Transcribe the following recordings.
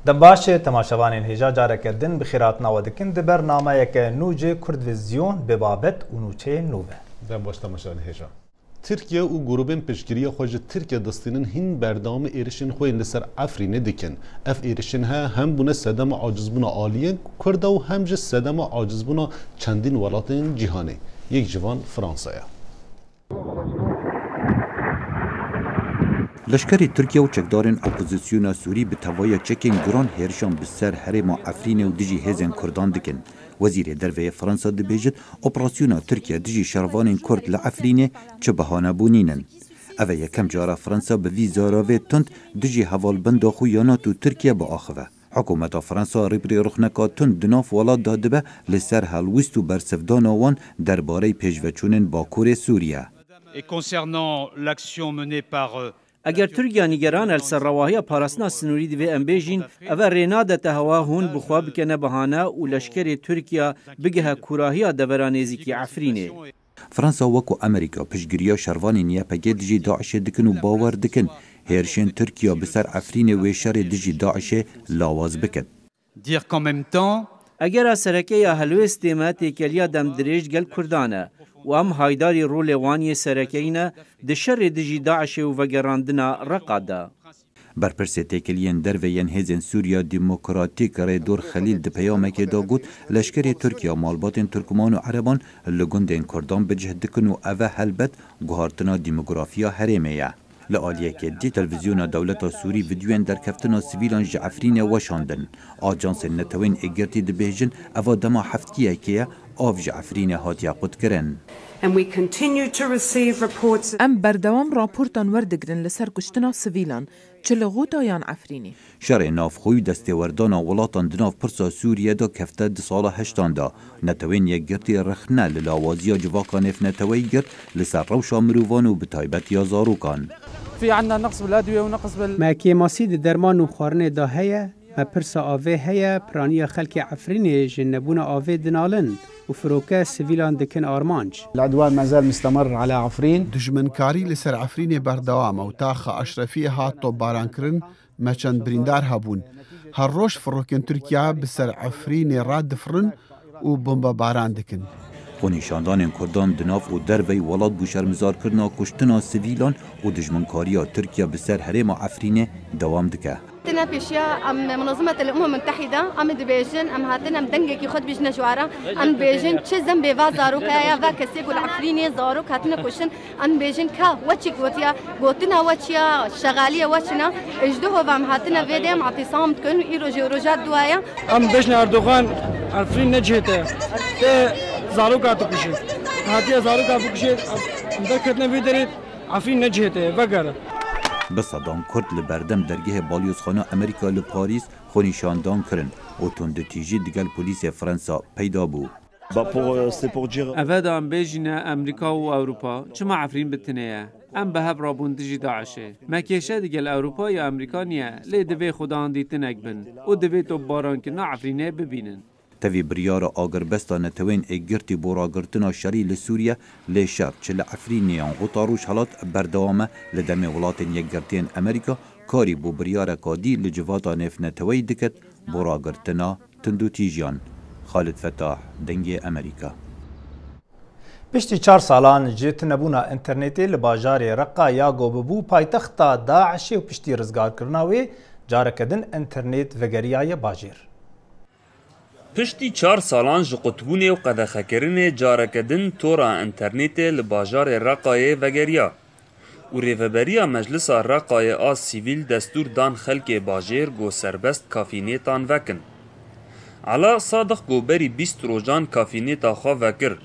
دەباش تەماشەوانین هێژا جارێکردن بخیراتنا دەکەن di bernameyeke nû jê Kurdvizyon bi babet û nûçeyên nû be. Debaş temaşan hêja. Tirkiye û grûbên piştgiriya xwe ji Tirkiye destînin hîn berdamê êrişên xwe li ser Efrînê dikin. Ev êrişên hem bûne sedema acizbûna aliyên Kurda û hem ji sedema acizbûna çendîn welatên cîhanê. Yek ji van Fransaya. لشکری ترکیه و چکدارن اپوزیسیونا سوری به توای چکین گران هرشان به سر حرم افرین و دجی هزن کردان دکن. وزیر دروی فرانسا دبیجد اپراسیونا ترکیه دجی شروان کرد لعفرینه چه بهانه بونینن. اوه یکم جارا فرانسا به وی زاراوه تند دجی حوال بند خویانات و ترکیه با آخوه. حکومت فرانسا ریبری رخنکا تند دناف ولاد داده به لسر هلویست و برسفدان آوان درباره پیشوچونن با کور سوریه. اگر ترکیه نگران السر رواهی پاراستنا سنوری دوی امبیجین اوه ریناده تهوا هون بخوا بکنه بهانه و لشکر ترکیه بگه کوراهی دورانیزی که عفرینه. فرانسا وکو امریکا پشگیریا شروانی نیپگه دجی داعش دکن و باور دکن هرشن ترکیه بسر عفرین و شر دجی داعش لاواز بکد. اگر سرکه یا هلوست دیمه تیکلیا دم دریج گل کردانه و هم هایداری رول وانی سرکینه د شر دجی داعش و وگراندنا رقاده. برپرس تکلیین در و ین هزن سوریا دموکراتیک ری دور خلیل د پیامک دا گوت لشکر ترکیه مالباتن ترکمان و عربان لگندین کردان بجهد دکن و اوه هلبت گوهارتنا دیموگرافیا هریمه. لآلیه که دی تلویزیون دولت سوری ویدیوین در کفتنا سویلان جعفرین وشاندن. آجانس نتوین اگرتی دبیجن اوا دما هفتیه که آف جعفرین هاتیا قد کرن. ام بردوام راپورتان وردگرن لسر کشتنا سویلان چلغوتا یان عفرینی. شر ناف خوی دسته وردانا ولاتان دناف پرسا سوریه دا کفته د سال 80 دا نتوین یک گرتی رخنه للاوازیا جواکان اف نتوی گرت لسر روشا مرووان و بتایبت یا زاروکان. في عندنا نقص بالادويه ونقص ما كيماسيد درمان وخارنه دا هيا ما برسا آوه هيا برانيا خلق عفريني جنبونا آوه دنالن وفروكا سيفيلان دكن آرمانج. العدوان ما زال مستمر على عفرين. دجمنكاري لسر عفرين بردوام و تاخا أشرفية هات طب بارانكرن ما چند بريندار هبون. هالروش فروكن تركيا بسر عفرين راد فرن و بمبا باران دكن. خونیشاندان کردان دناف و دروی ولاد بوشرمزار کرنا کشتنا سویلان و دجمنکاریا ترکیه بسر حرم عفرینه دوام دکه. هاتنا بيشيا ام منظمه الامم المتحده ام دبيجن ام هاتنا مدنجك ياخذ بيجنا جوارا ام بيجن تش ذنب فازارو كايا فاكسي قول عفريني زارو هاتنا كوشن ام بيجن كا واتشي غوتيا غوتنا واتشيا شغاليه واتشنا اجدوه فام هاتنا فيديم اعتصام تكون ايروجي روجات دوايا ام بيجنا اردوغان عفرين نجهته زارو كاتو كشي هاتيا زارو كاتو كشي مذكرتنا فيدريت عفرين نجهته وغيره. بسادان کرد لبردم درگه بالیوزخانه امریکا لپاریس خونیشاندان کرن و تند تیجی دیگل پلیس فرانسا پیدا بو. اوه ام بیجینه امریکا و اوروپا چما عفرین بتنیه ام به هب رابون دجی داعشه مکیشه دیگل اوروپا یا امریکا نیه لی دوی خودان دیتن اگبن و دوی تو باران که نا عفرینه ببینن. تاوی بریار آگربستا نتوین اگرتی براگرتنا شری لسوریه لی شر چل عفرینیان و تاروش حالات بردوامه لدم ولاتن یگرتین امریکا کاری بو بریار کادی لجواتا نف نتوی دکت براگرتنا تندو تیجیان. خالد فتاح دنگی امریکا. پشتی 4 سالان جت نبونا انترنتی لباجاری رقا یا گوببو پایتختا داعش و پشتی رزگار کرناوی جارکدن انترنت وگریای باجیر. پشتی 4 سالان ji qutbûnê û qedexekirinê carekedin tora internetê li bajarê Reqayê vegeriya û rêveberiya Meclisa Reqayê a sîvîl destûr dan xelkê bajêr got serbest kafînêtan vekin. Ala Sadiq goberî 20 rojan kafînêta xwe vekir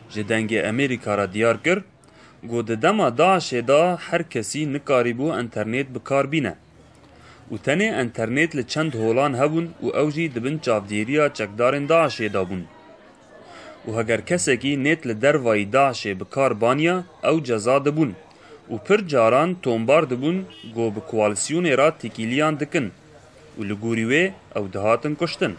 ji dengê Amerîka re diyar kir got di dema Daişê da her kesî nikarîbû internet bikarbîne. و تنه انترنت لچند هولان هبون و اوجی دبن چافدیریا چکدارن داعشی دابون. و هگر کسی که نت لدروای داعشی بکار بانیا او جزا دبون و پر جاران تومبار دبون گو بکوالسیون را تکیلیان دکن و لگوریوه او دهاتن کشتن.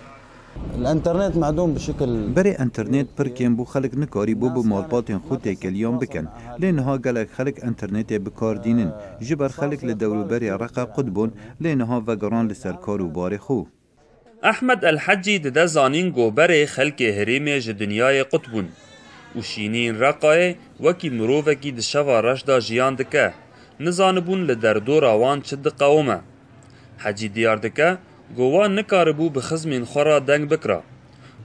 الانترنت معدوم بشكل بري انترنت بركين بو خلق نكاري بو بمالباتين خود تيكليان بكن لينها قالك خلق انترنت بكار دينن جبر خلق لدولو بري رقا قدبون لينها وقران لسركار و باري خو احمد الحجی دده زانین گوبر خلک هریمه ج دنیای قطبون و شینین رقای وکی مروفکی دشوا رشدا جیان دکه نزانبون لدردو راوان چه دقاومه. حجی دیار دکه گوان نکاربو بخزمین خورا دنگ بکرا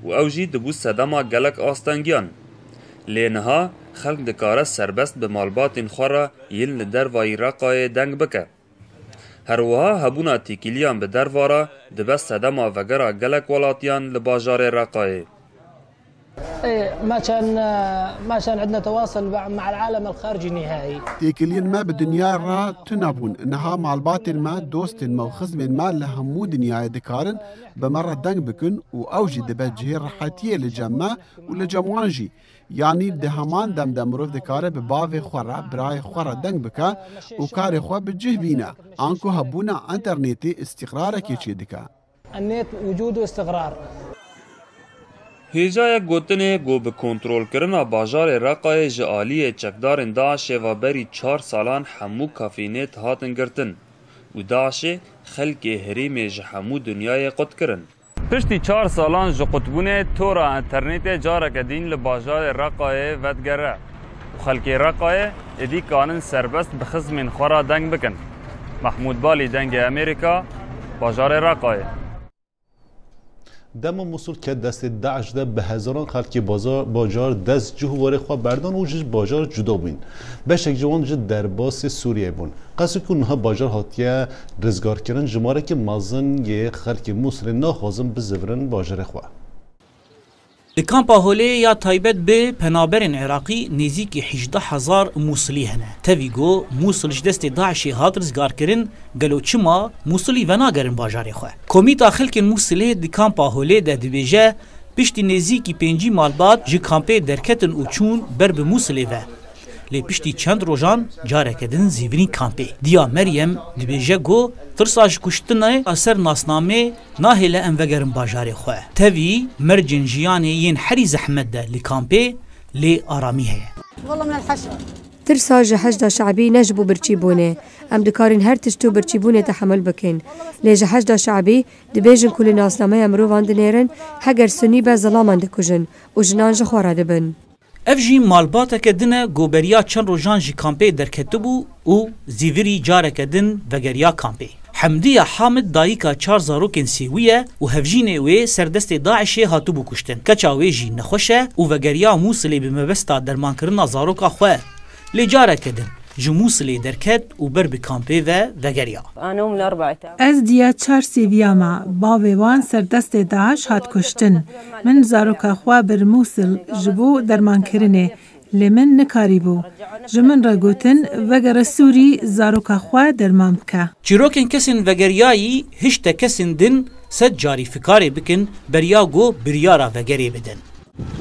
و اوجی دبو صدما گلک آستانگیان. لینها خلق دکاره سربست به مالباتین خورا یل لدروای رقای دنگ بکه. هروها هبونا تیکیلیان به دروارا دبست صدما وگرا گلک ولاتیان لباجار رقای. ما كان عندنا تواصل مع العالم الخارجي نهائي. تيكلين ما بالدنيا را تنابون انها مع الباطن ما دوست ما وخزم ما لهمو دنيا دكارن بمرة دنگ بكن واوجي دبجه راحتيه لجمع ولجموانجي يعني دهمان دم دمروف دكاره بباوي خورا براي خورا دنگ بكا وكاري خوا بجه بينا انكو هبونا انترنتي استقرارك يچي دكا. النت وجوده استقرار. هیجای گوتنه گو به کنترل کرنا باجار رقای جعالی چکدارن داعش و بری 4 سالان همو کافینت هاتن گرتن و داعش خلق هریم جهمو دنیای قد کرن. پشتی 4 سالان جو قطبونه تورا انترنت جارک دین لباجار رقای ودگره و خلق رقای ادی کانن سربست بخزمین خورا دنگ بکن. محمود بالی دنگ امریکا باجار رقای. دم موصول که دست داعش ده به هزاران خلک باجار دست جوهواره خواه بردان و جز باجار جدا بین بشک جوان جد درباس سوریه بون قصد که اونها باجار هاتیه رزگار کرن جماره که مازن یه خلک موصول ناخوازم بزورن باجار خواه لکامپا هولی یا تایبت به پنابرین عراقی نزیکی 18,000 موصلی هنه. تاویگو موصلش دست داعشی هات رزگار کرن گلو چما موصلی و ناگرن باجاری خواه. کمیتا خلک موصلی دی کامپا هولی ده دبیجه پشتی نزیکی 5 مال بعد جی کامپی درکتن و چون بر به موصلی و. لی پشتی چند روزان جاره کدن زیورین کامپی. دیا مریم دبیجه گو ترساج کشتنه اثر ناسنامه ناهله ام وگرن باجاری خواه. تاوی مرجن جیانه ین حری زحمت ده لکامپی لی آرامی هی. والله من الحشر. ترساج حشد شعبی نجبو برچیبونه. ام دکارین هر تشتو برچیبونه تحمل بکن. لیج حشد شعبی دبیجن کل ناسنامه امروان دنیرن هگر سنی به ظلامان دکوجن و جنانج خواره دبن. اف جی مالباتا کدنه گوبریا چند روزان جی کامپی درکته بو و زیوری جاره کدن وگریا کامپی. حمدیه حامد دایکا 4 زاروکن سیویه و هفجینه وی سردست داعشی هاتو بو کشتن. کچاوی جی نخوشه و وگریا موصلی بمبستا درمان کرنا زاروکا خواه. لی جاره کدن. جموصلی درکت و بر بکامپی و وگریا. از دیا 4 سیویاما باوی وان سردست داعش هات کشتن. من زاروکا خواه بر موصل جبو درمان کرنه. لمن نکاری بو. جمن را گوتن وگر سوری زاروکا خواه درمان بکه. چیروکن کسین وگریایی هشتا کسین دن سد جاری فکاری بکن بریا گو بریارا وگری بدن.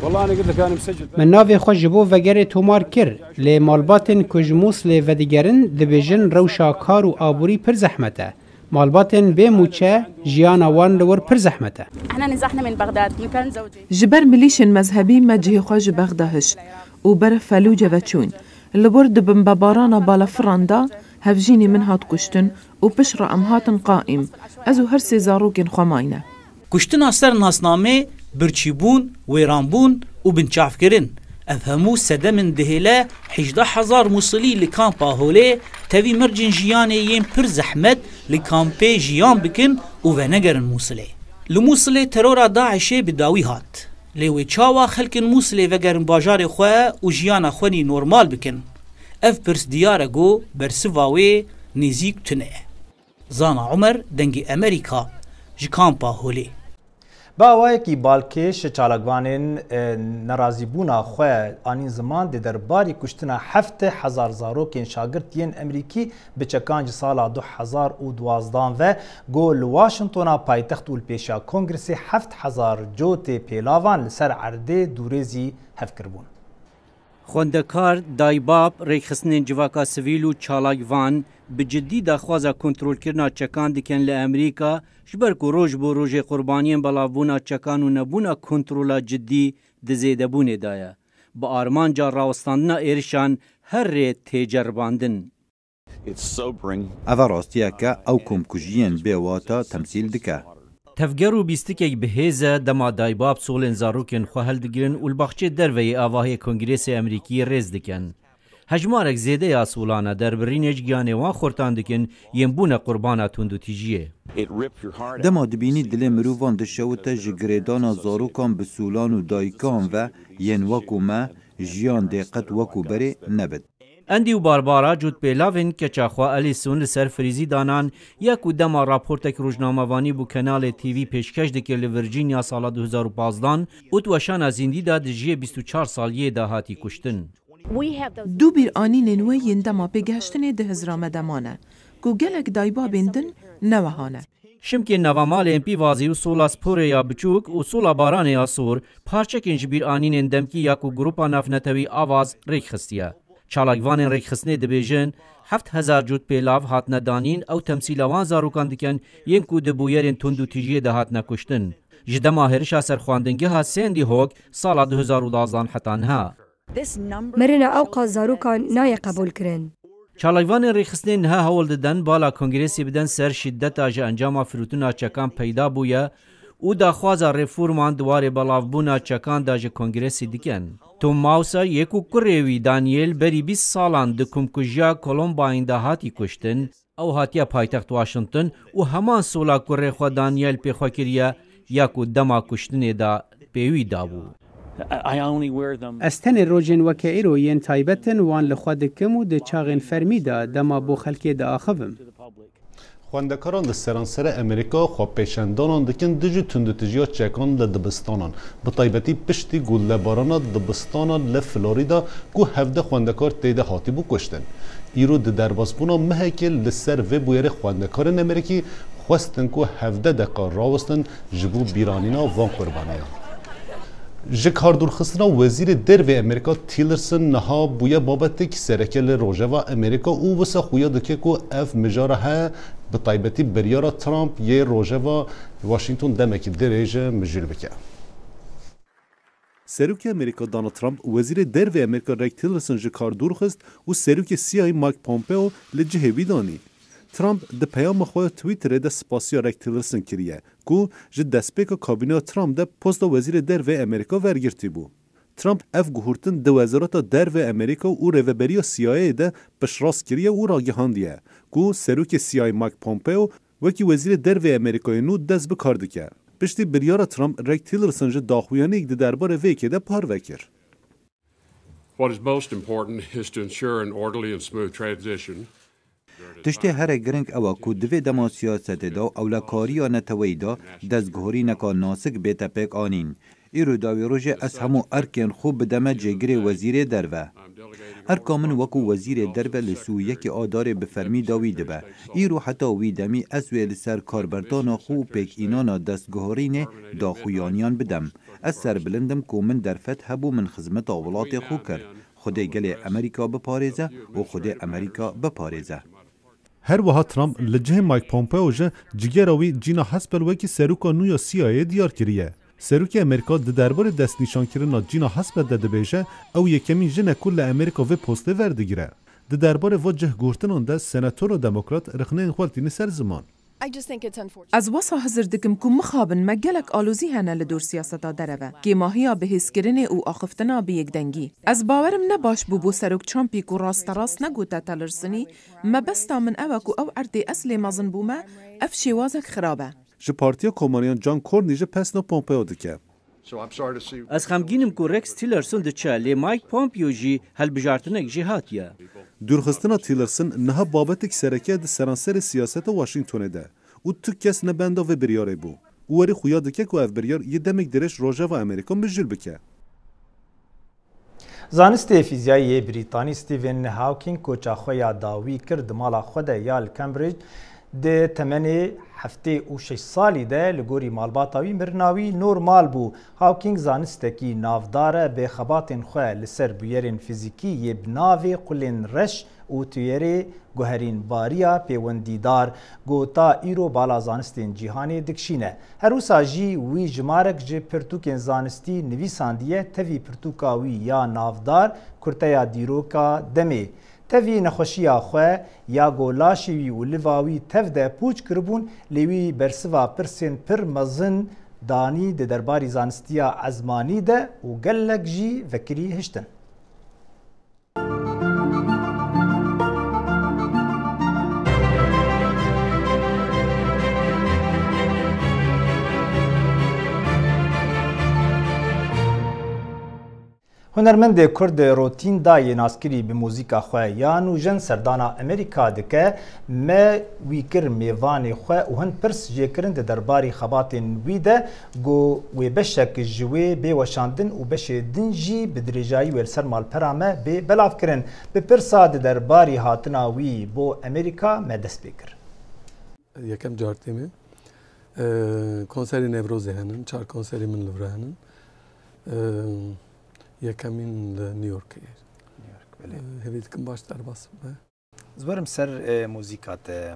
والله انا قلت لك انا مسجل من نافي خوش بو وگری تومار کر لی مالباتن کجموس لی ودیگرن دبیجن روشا کار و آبوری پر زحمته مالباتن به موچه جیانا وان لور پر زحمته. احنا نزحنا من بغداد مكان زوجي. جبر مليشن مذهبي مجهي خوج بغداهش وبر فلوجه وچون لبرد بمبابارانا بالا فراندا هفجيني من هات كشتن وبشرا ام هاتن قائم ازو هرسي زاروكن خماينه. کشتن اثر ناسنامه برچیبون ویرانبون و بنچاف کرن. افهمو سدمن دهیله 18,000 موصلی لکامپا هوله تاوی مرجن جیانه ین پر زحمت لکامپی جیان بکن و نگرن موصلی. لموصلی ترورا داعشه بداوی هات. لیوی چاوا خلکن موصلی وگرن باجار خواه و جیان خوانی نورمال بکن. اف پرس دیاره گو برسواوی نزیک تنه. زانا عمر دنگی امریکا جکامپا هوله. با اوایکی بالکش چالکوانین نرازیبونا خواه آنین زمان ده درباری کشتنا 7,000 زاروکین شاگرد ین امریکی بچکانج سالا 2012 و گول واشنطونا پایتخت والپیشا کنگرسی 7,000 جوت پیلاوان لسر عرده دورزی هف کربون. خوندکار دایباب ریخستن جواکا سویل و چالاکوان به جدی دخوازا کنترول کرنا چکان دکن لامریکا جبر کو روز بو روز قربانیان بلاوونا چکان و نبونا کنترولا جدی دزیده بونه دایا با آرمان جا راوستاندنا ایرشان هر ری تجرباندن. اوه راستیه که او کمکجیین به واتا تمثیل دکه. تفگر و بیستکێک بهێزە دەما دایباب سۆڵێن زارۆکێن خۆ هەلدەگرن و بەخچێ دەرڤەیە ئاواهەیە کۆنگرێسی ئەمریکی ڕێز دکەن. هەژمارێک زێدە یا سوڵانە دەربڕینێک گیانێوان خۆرتان دکن یەنبوونە قوربانە توندوتیژیە. دەما دبینی dilê mirovan dişewite ji girêdana zarokan bi sûlan û dayîkan ve yên wekû me jiyan dê qet wekû berê nebit. ئەندی و باربارا جوت پێلاڤن کەچاخوا ئەلیسون لەسەر فریزی دانان یەک و دەما راپۆرتێک ڕۆژنامەوانی بوو کەناڵێ تیڤی پێشکەش دەکرد لە ڤرجینیا ساڵا 2015 و توەشانە زیندیدا دژیە 24 ساڵیە داهاتی کوشتن. دوو بیرانینên wê yên dema pêgehiştinê di hizrame demane ku gelek daybabên din newehane. Şimkên navamalên pîvazî û sola sporê ya biçûk û sola baranê ya sor parçekên ji bîranînên demkî ya ku grupa navnetewî avaz rêkxistiye. Çalakvanên rêkxistinê dibêjin 7,000 cût pêlav hatine danîn ew temsîla wan zarokan dikin yên ku di bûyerên tundûtîjiyê de hatine kuştin. Ji dema hêrişa serxwandingeha Sandy Hook sala 2012 heta niha. Mirina ew qas zarokan nayê qebûl kirin. Çalakvanên rêkxistinê niha hewl didin bala kongresê bidin ser şiddeta ji encama firûtina çekan peyda bûye û daxwaza reforman diwarê belavbûna çekan da ji kongresê dikin. Tom Mausa yek û kurê wî Daniel berî 20 salan di kumkujiya Columbine'da da hatî kuştin, ew hatiye paytext Washington û heman sola kurê xwe Daniel pêxwe kiriye ya ku dema kuştinê da pêwî dabû. Ez tenê rojên weke îro yên taybetin wan li xwe dikim û di çaxên fermî de dema bo xelkê de axivim. Xwendekaran li seransera Amerîka xwepêşendanan dikin dijî tundutijiya çekan li dibistanan. Bi taybetî piştî gullebarana dibistana li Florîda ku 17 xwendekar têde hatîbû kuştin. Îro di derbasbûna mehekê li ser vê bûyerê xwendekarên Amerîkî xwestin ku 17 deqa rawestin ji bo bîranîna van qurbanîyan. Ji kardûrxistina Wezîrê Dervê Amerîka Tillerson niha bûye babeteke sereke li Rojava Amerîka û wisa xuya dike ku ev mijara he bi taybetî biryara Trump yê Rojava Washington demekî dirêje mijîl bike. Serokê Amerîka Donald Trump Wezîrê Dervê Amerîka Rex Tillerson ji kardûrxist û Serokê CIA Mike Pompeo li cihê wî danî. Trump di peyama xwe Twitterê de spasiya Rex Tillerson kiriye ku ji destpêka kabîneya Trump de posta Wezîrê Dervê Amerîka wergirtî bû. Trump ev guhurtin di Wezareta Dervê Amerîka û rêveberiya CIAyê de piştrast kiriye û ragihandiye ku Serokê CIA Mike Pompeo wekî Wezîrê Dervê Amerîkayê nû dest bi kar dike. Piştî biryara Trump Rex Tillerson ji daxuyaniyek di derbarê vêkê de par vekir. What is most important is to ensure an orderly and smooth transition. Tiştê here giring ew ku divê dema siyasetê da ewlekariya neteweyî da destguhorîneka nasik bête pêk anîn. Îro dawê rojê ez hemû erkên xwe bideme cêgirê Wezîrê Derve. Erka min wekû Wezîrê Derve li sûyekê adarê bi fermî da wî dibe. Îro heta wî demî ez wê li ser karberdana xwe û pêkînana destguhorînê daxuyaniyan bidem. Ez serbilindim ku min derfet hebû min xizmeta welatê xwe kir. Xwedê gelê Amerîka biparêze û xwedê Amerîka biparêze. Her wiha Trump li cihê Mike Pompeo ji cigera wî cîna hespel wekî seroka nû ya CIAyê diyar kiriye. Serokê Amerîka di derbarê destnîşankirina cîna hespel de dibêje ew yekemîn jine ku li Amerîka vê postê verdigire. Di derbarê ve cih gurtinan de senatora demokrat rixneyên xweltînê ser ziman. Ez wesa hizir dikim ku mixabin me gelek alozî hene li dor siyaseta dereve. Kêmahiya bihêzkirinê û axiftina bi yekdengî. Ez bawerim ne baş bû bo Serok Trumpî ku rasterast negote Tillersonî, me besta min ew e ku ew erdê eslê mezin bûme, ev şêwazek xirab e. Ji Partiya Komaniyan John Cornyn ji pesna Pompeo dike. Ez xemgînim ku Rex Tillerson diçe lê Mike Pompeo jî helbijartinek jî hatiye. Dûrxistina Tillerson niha babetek sereke di seranserê siyaseta Washingtonê de û tu kes ne benda vê biryarê bû. û werî xuya dike ku ev biryar yê demek dirêj Rojava Amerîka mijîl bike. Zanistê fîzyayê Brîtanî Stephen Hawking koçaxweya dawî kir di mala xwe de ya li Cambridge di temenê heftê û 6 salî de li gorî malbata wî mirina wî normal bû. Hawking zanistekî navdar e bêxebatên xwe li ser bûyerên fîzîkî yê bi navê qulên reş û tuyerê guherîn bariya pêwendîdar gota îro bala zanistên cîhanê dikişîne. Her wisa jî wî jimarek ji pirtûkên zanistî nivîsandiye tevî pirtûka wî ya navdar kurteya dîroka demê. تفی نخوشیا خو یا گولاشی و لواوی تف ده پوچ کربون لیوی برسوا پرسین پر مزن دانی ده درباری زانستیا ازمانی ده و گلک جی وکری هشتن. هنرمند کرد روتین دای ناسکری به موزیکا خواه یان و جن سردانا امریکا دکه ما ویکر میوان خواه و هن پرس جیکرن ده درباری خباتین ویده گو وی بشک جوی به وشاندن و بش دنجی بدرجایی ویل سرمال پرامه به بلاف کرن به پرسا ده درباری هاتنا وی بو امریکا ما دست بکر. یکم جارتی می کنسری نوروزه هنن، 4 کنسری من لوره هنن. یکمین نیویورک هیچ کم باش در باس زبرم سر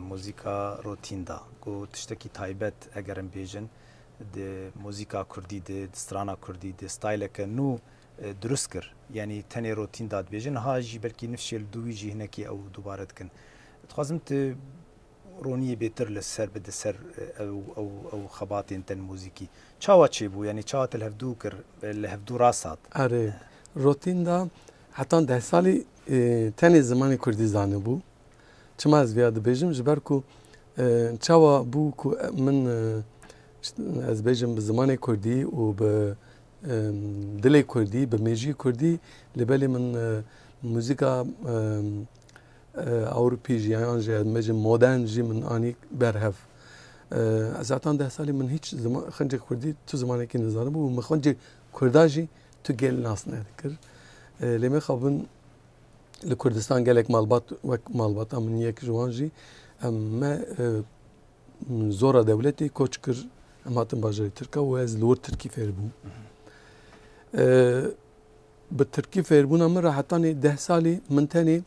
موزیکا روتین دا کو تشتکی تایبت اگرم بیجن ده موزیکا کردی ده دسترانا کردی ده ستایل که نو درست کر یعنی تنی روتین داد بیجن ها جی بلکی نفشل دوی جی هنکی او دوباره کن تخوازم ت رونی بهتر لسر بده سر او خباتین تن موزیکی چاوا چی بو یعنی چاوا الهفدو کر الهفدو راسات آره روتین دا حتی 10 سالی تنی زمانی کردی زانه بو چما از بیاد بیجم جبر کو چاوا بو کو من از بیجم به زمانی کردی و به دلی کردی به میجی کردی لبلی من موزیکا اوروپی جیان جد مجموعه مدرن جی من آنی برهف از اتان 10 سالی من هیچ زمان خنج کردی تو زمانی که نزانم بود من خنج کرداجی تو گل ناس نکر لیمه خابن لکردستان گلک مالبات من یک جوانجی اما زورا دولتی کوچ کر اماتن باجری ترکا و از لور ترکی فیربون به ترکی فیربون اما راحتانی 10 سالی من تانی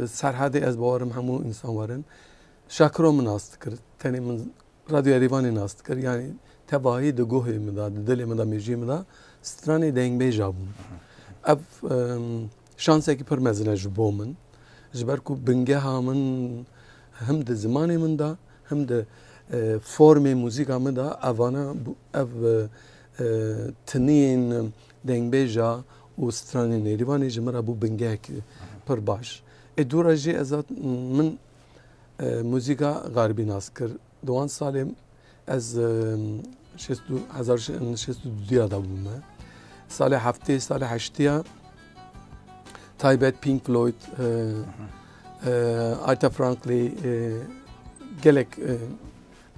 سرحدی از باورم همو انسان وارن شاکرو من ناست کرد تانی من رادیو ایرانی ناست کرد یعنی تباهی دگوهی مدا دلی مدا میجی مدا سترانی دنگ بی جابون اب شانسه کی پر مزنه جبو من جبر کو بنگه ها من هم ده زمانی من دا هم ده فرم موزیکا من دا اوانا اف تنین دنگ بی جا و سترانی نیریوانی جمرا بو بنگه کی پر باش ادورا جی ازاد من موزیکا غربی ناس کر 2 سال از 1662 دا بوم سال هفته سال 8 تایبت پینک فلوید آرتا فرانکلی گلک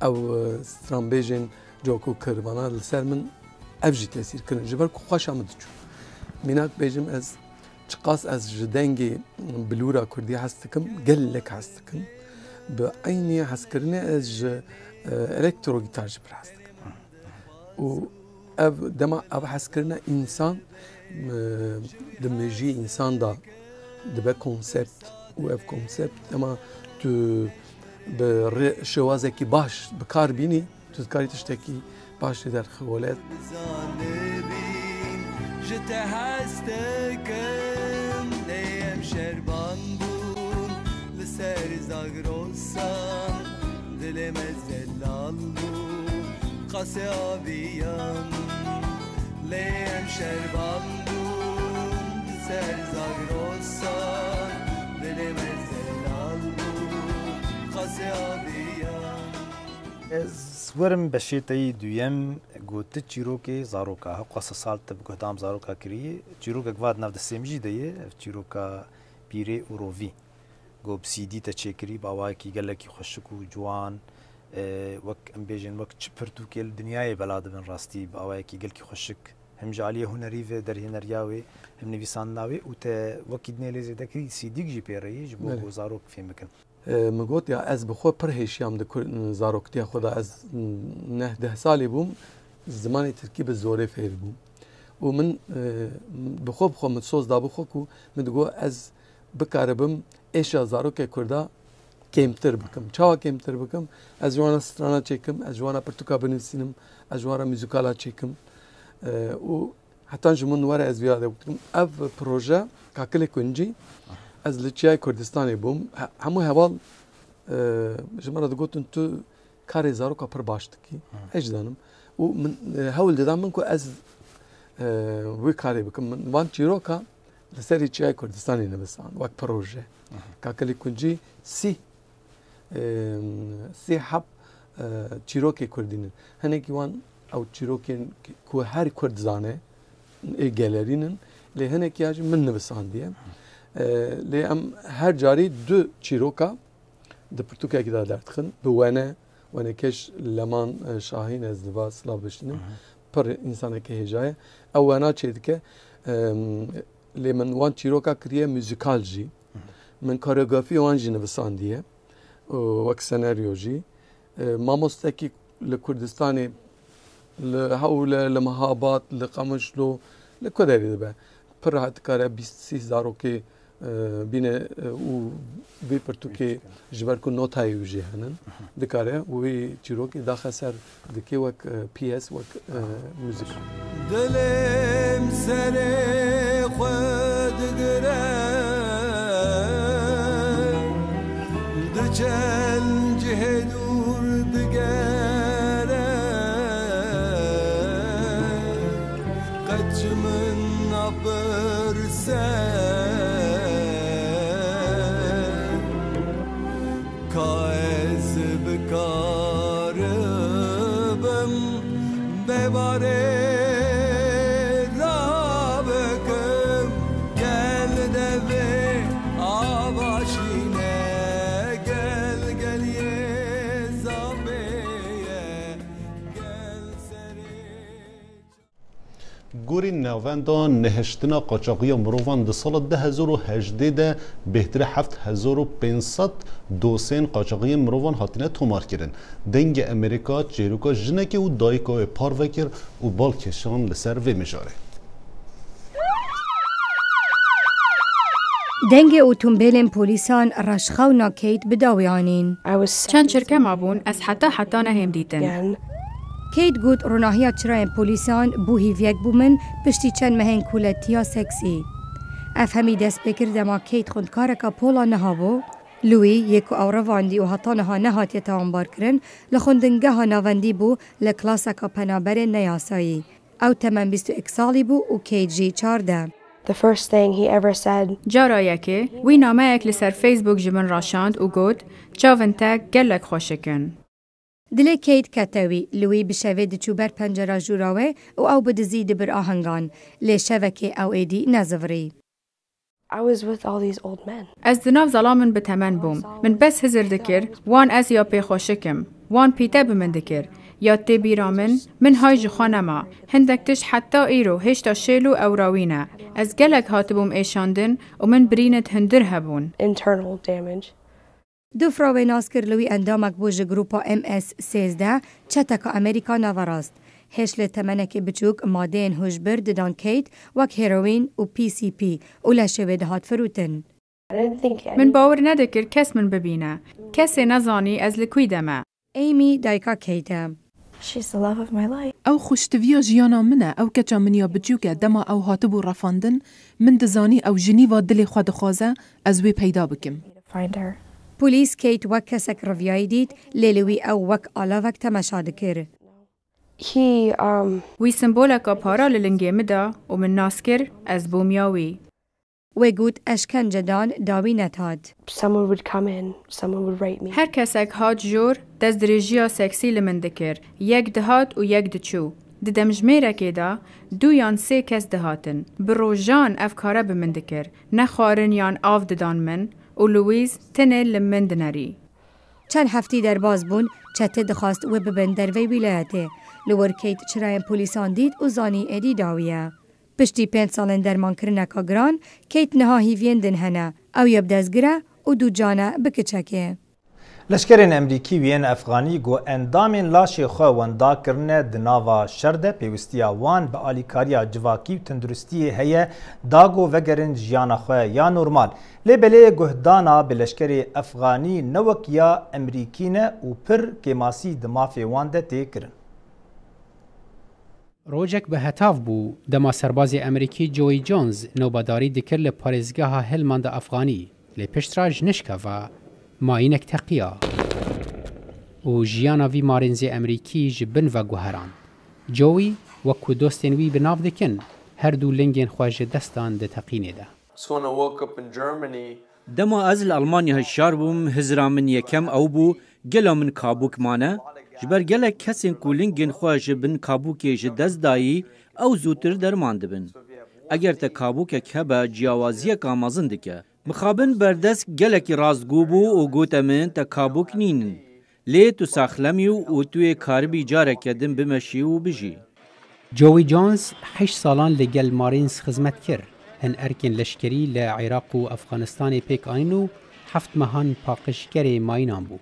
او سترامبیجن جوکو کروانا لسر من افجی تاثیر کرن جبر کو خوش آمد چون میناک بیجم از چقاس از جدنگی بلورا کردی هستکم گلک هستکم به عینی هستکرنه از الکترو گیتار جبر هستکم و اف دما اف هستکرنه انسان دمجی انسان دا دبه کنسپت و اف کنسپت دما تو به شوازه کی باش بکار بینی تو کاری تشتکی باش در خولت جت هستکم نیم شربان بون لسر زاگروسان دلم زلال بون قاسه آبیم لیم شربان بون لسر زاگروسان دلم زلال بون قاسه آبیم زورم بشیتایی دویم گوته چیروکی زاروکا ها قصه سال تب گهدام زاروکا کریه چیروکا گواد نفد سیمجی دیه چیروکا پیره اورووی گو بسیدی تا چکری باوای کی گله کی خوشکو جوان وک امبیجن وک چپرتو کل دنیای بلاد بن راستی باوای کی گل کی خوشک هم جالی هنری و در هنریاوی هم نویسان ناوی او ته وکی دنیای زیده کی سیدیک جی پیره جبو گو زاروک فهم کن مگوت یا از بخو پر هیشیام ده زاروکتی خدا از 9 سالی بوم زمانی ترکیب زوره فیر بوم و من بخو متسوز دا بخو کو مدگو از بکاربم ایشا زاروک کردا کمتر بکم چاوا کمتر بکم از جوانا سترانا چکم از جوانا پرتوکا بنویسینم از جوانا موزیکالا چکم و حتی جمون واره از بیاده بکتم اف پروژه کاکل کنجی از لچیای کردستانی بوم همو هوال جمره دگوتن تو کاری زاروکا پر باشد کی هیچ دانم و من هول دادم من کو از وی کاری بکم من وان چیروکا لسری چیای کردستانی نبسان وقت پروژه کاکلی کنجی سی حب چیروکی کردینن هنه کی وان او چیروکین کو هر کرد زانه گالرینن لی هنه کی اج من نبسان دیه لی ام هر جاری دو چیروکا د پرتوکیا کی دادرت خن بوانه وانا كش لمان شاهين از لباس لابشتنم پر انسان که هجای او وانا چیدکه لمن وان چیروکا کریه موزیکال جی من کاریوگرافی وان جی نویساندیه وک سناریو جی ماموستکی لکردستانی لحول لمهابات لقمشلو لکدری دبه پر هات کاره 23000 که بینه او وی پرتوکی جبر کو نوتای وجه هنن دکاره وی چیروکی داخل سر دکی وک پی اس وک موزیک دلم سر خود گره دچل جه دور دگره قدش من نبرسه کاز بکاربم بباره رابکم گل دوی آواشینه گل گلیه زابیه گل سری گوری نواندا نهشتنا قاچاقی مروان ده سال 2018 ده بهتر 7500 دوسین قاچاقی مروان هاتینه تومار کرن دنگ امریکا چیروکا جنکی و دایکا پاروکر و بالکشان لسر و مجاره دنگ اوتومبیلین پولیسان رشخونا کیت بداویانین چند شرکه مابون از حتی نهم دیتن کیت گوت روناهیا چراین پولیسان بو هیویک بومن پشتی چند مهین کولتیا سکسی افهمی دست بکر دما کیت خوندکارکا پولا نهابو لوی یکو او رواندی و حتانها نهاتی تانبار کرن لخوندنگه ها نواندی بو لکلاسکا پنابر نیاسایی او تمن 21 سالی بو و کیت جی 14 The first thing he ever said جارا یکی وی نامه اک لسر فیسبوک جمن راشاند و گوت چاونتا گلک خوشکن دلی کیت کتاوی لوی بشوه دچو بر پنجره جوراوه و او بدزید بر آهنگان لی شوکه او ایدی نزوری I was with all these old men. از دناف ظلامن بتمن بوم من بس هزر دکر وان از یا پی خوشکم وان پیتا بمن دکر یا تی بیرامن من های جخانما هندکتش حتی ایرو هشتا شیلو او راوینه از گلک هاتبوم ایشاندن و من برینت هندر هبون Internal damage. دو فراوی ناسکر لوی اندامک بوژ گروپا MS-13 چتک امریکا نوراست هش لتمنک بچوک مادین هجبر ددان کیت وک هیروین و PCP و لشوه دهات فروتن من باور ندکر کس من ببینه کسی نزانی از لکوی دمه ایمی دایکا کیته She's the love of my life. او خوشتویا جیانا منه او کچا منیا بجوکه دما او هاتبو رفاندن من دزانی او جنیوا دلی خود خوازه از وی پیدا بکم Find her. پولیس کیت وک کسک رویای دید لیلوی او وک آلاوک تماشا دکر وی سمبولکا پارا للنگی مدا و من ناسکر از بومیاوی و گوت اشکنجه دان داوی نتاد Someone would come in, someone would rape me. هر کسک هات جور دست درجیا سکسی لمن دکر یک دهات و یک دچو ددم جمیره که دا 2 یا 3 کس دهاتن بروجان افکاره بمن دکر نخوارن یان آف ددان من و لویز تنه لمن دنری چند هفتی در باز بون چته دخواست و ببن در وی ولایته لور کیت چراین پولیسان دید و زانی ایدی داویه پشتی 5 سالن درمان کرنکا گران کیت نها هیوین دن هنه او یب دزگره و دو جانه بکچکه لشکرین امریکی وین افغانی گو اندامین لاشی خو وندا کرنه دناوا شرده پیوستیا وان به آلیکاریا جواکی و تندرستی هیه داگو وگرن جیانا خو یا نورمال لیبلی گهدانا به لشکر افغانی نوک یا امریکی نه و پر کماسی دمافی وانده تی کرن روجك به هتاف بو دما سرباز امریکی جوی جونز نوباداری دکر لپارێزگەها هەلماندا ئەفغانی لێ پشتراژ نشکە و ماینێک تەقیە و ژیانە وی مارێنزی ئەمریکی ji bin ve guheran. Joey wekku dostên wî bi nav dikin, her du lingên xwe ji destan di teqînê de. Dema ez li Almanya hişyar bûm, hizra min yekem ew bû gela min kabûk mane, ji ber gelek kesên ku lingên xwe ji bin kabûkê ji dest dayî ew zûtir derman dibin. Eger te kabûkek hebe ciyawaziyeka mezin dike. Mixabin berdest gelekî rastgû bû û gote min te kabûk nînin. Lê tu saxlemî û tu yê karibî careke din bimeşî û bijî. Joey Jones 8 salan li gel Marines xizmet kir. Hin erkên leşkerî li Iraq û Efxanistanê pêk anîn û heft mehan paqişgerê mayînan bû.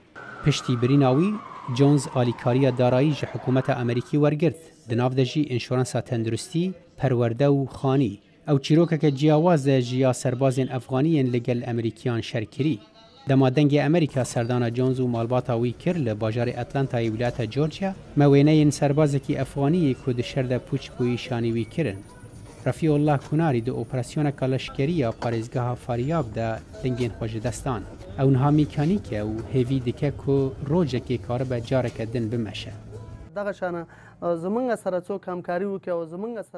Piştî birîna wî, Jones alîkariya darayî ji hikûmeta Amerîkî wergirt. Di nav de jî înşoransa tenduristî, perwerde û xanî. Ew çîrokeke ciyawaz de jiya serbazên Efxaniyên li gel Amerîkiyan şerkirî. Dema dengê Amerîka serdana Jones û malbata wî kir li bajarê Atlantayê wilayeta Georgia, me wêneyên serbazekî Efxaniyê ku di şer de pûç bûyî şanî wî kirin. Refîullah Kunarî di operasyoneka leşkeriya parêzgeha Faryab de lingên xwe ji destan. Ew niha mîkanîk e û hêvî dike ku rojekê karibe careke din bimeşe.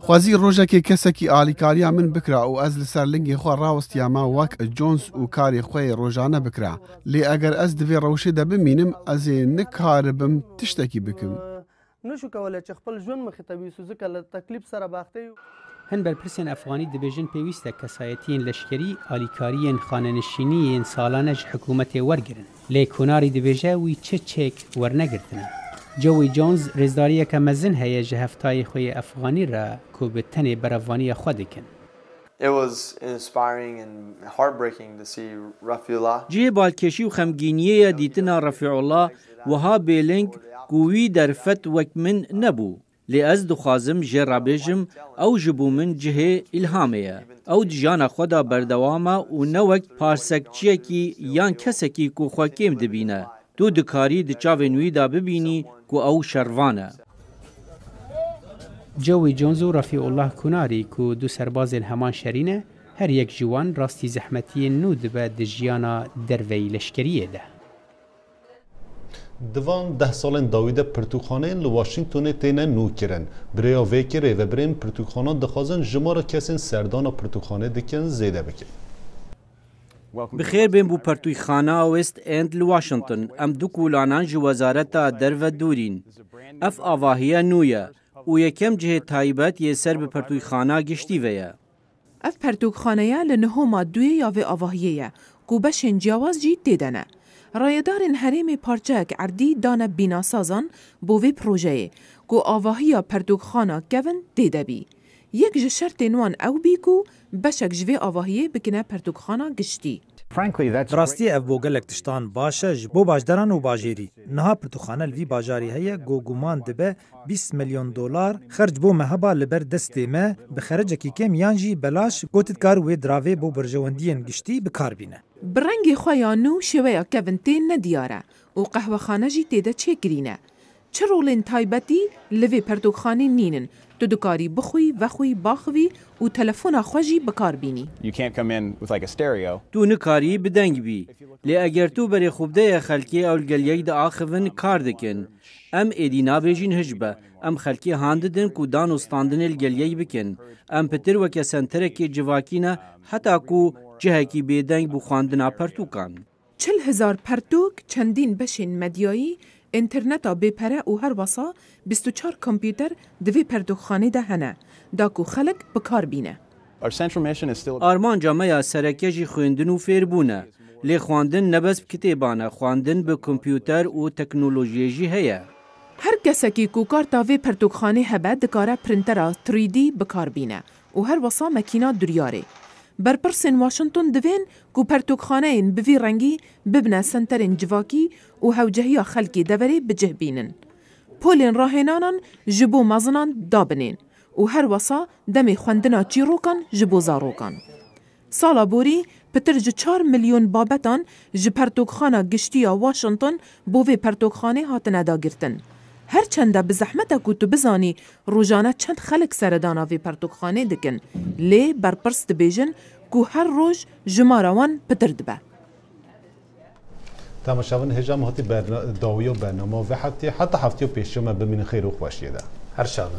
خوازی ڕۆژێکی کەسێکی ئالیکاریا من بکرا و ئەس لەسەر لنگی خۆ ڕاوەستیاما وەک جۆنس و کاری خۆی ڕۆژانە بکرا لێ ئەگەر ئەس دوێ ڕەوشێدا بمینم ئەزێ نکاربم تشتێکی بکەم هەن بەرپرسێن ئەفغانی دەبێژن پێویستە کەسایەتیین لەشکری ئالیکاریên خانەنشینیên ساڵانە ji حکوومەتێ وەرگرن لێ کۆناری دەبێژە وی چ چێک وەرنەگرتنە. جوی جونز رێزداریەکە مەزن هەیە ji heftayê xwe yê Efxanî re ku bi tenê berevaniya xwe dikin. Cihê balkêşî û xemgîniyeya dîtina Refîullah wiha bêling ku wî derfet wek min nebû. Lê ez dixwazim jê rabêjim ew ji bo min cihê îlhamê ye. Ew di jiyana xwe da berdewam e û ne wek parsekçiyekî yan kesekî ku xwe kêm dibîne. Tu dikarî di çavên wî da bibînî ku ew şervan e. Joey Jones û Refîullah Kunarî ku du serbazên heman şerî ne, her yek ji wan rastî zehmetiyên nû dibe di jiyana derveyî leşkeriyê de. Divan 10 salên dawî de pirtûkxaneyên li Washingtonê têne nû kirin. Birêya vêkê rêveberên pirtûkxanan dixwazin jimara kesên serdana pirtûkxanê dikin zêde bikin. Bixêr bên bû pertûyxana West End li Washington. Em du kulanan ji wezareta derve dûrîn. Ev avahiya nû ye û yekem cihê taybet yê ser bi pertûyxana giştî ve ye. Ev pertûkxaneya li nihoma duyê ya vê avahiyê ye ku beşên ciyawaz jî tê de ne. Rayedarên herêmê parçeyek erdî dane bînasazan bo vê projeyê ku avahiya pertûkxana kevin tê de bî. Yek ji şertên wan ew bî ku beşek ji vê avahiyê bikine pertûkxana giştî. Rastî ev bo gelek tiştan baş e ji bo bajdaran û bajêrî. Niha pirtûxane li vî bajarî heye ku guman dibe $20 milyon xerc bo meheba li ber destê me bi xerecekî kêm yan jî belaş gotitkar wê diravê bo berjewendiyên giştî bikarbîne. Bi rengê xwe ya nû şêweya kevin tê nediyar e û qehwexane jî tê de çêkirîne. Çi rolên taybetî li vê pertûkxanê nînin? Tu dikarî bixwî, vexwî, baxivî û telefona xwe jî bikarbînî. Tu nikarî bi deng bî. Lê eger tu berê xwebdeya xelkê ew geliyek de axivin kar dikin. Em êdî nabêjin hicbe. Em xelkê han didin ku dan û standinê li geliyek bikin. Em pitir weke senterekê civakî ne heta ku cihekî bêdeng bû xwandina pertûkan. 40,000 pertûk çendîn beşên medyayî interneta bêpere û her wasa 24 kompîter di vê pertûkxanê de hene, da ku xelek bikarbîne. Armanca me ya sereke jî xwendin û fêrbûn e. Lê xwandin nebes bi kitêban e, xwandin bi kompîter û teknolojiyê jî heye. Her kesekî ku karta vê pertûkxanê hebe dikare printera 3D bikarbîne û her wasa mekîna duryarê. Berpirsên Washington divên ku pertûkxaneyên bi vî rengî bibine senterên civakî û hewcehiya xelkê deverê bicihbînin. Polên rahênanan ji bo mezinan dabinên û her wesa demê xwendina çîrokan ji bo zarokan. Sala borî pitir ji 4 milyon babetan ji pertûkxana giştî ya Washington bo vê pertûkxanê hatine dagirtin. هرچنده به زحمت کو تو بزانی روزانه چند خلک سردانا وی پرتوکخانه دکن لی برپرس دبیجن کو هر روز جماروان پتر دبه. تماشاون هجام هاتی داوی و برنامه و حتی هفته پیشم ببین خیر و خوشیه ده. هر شب.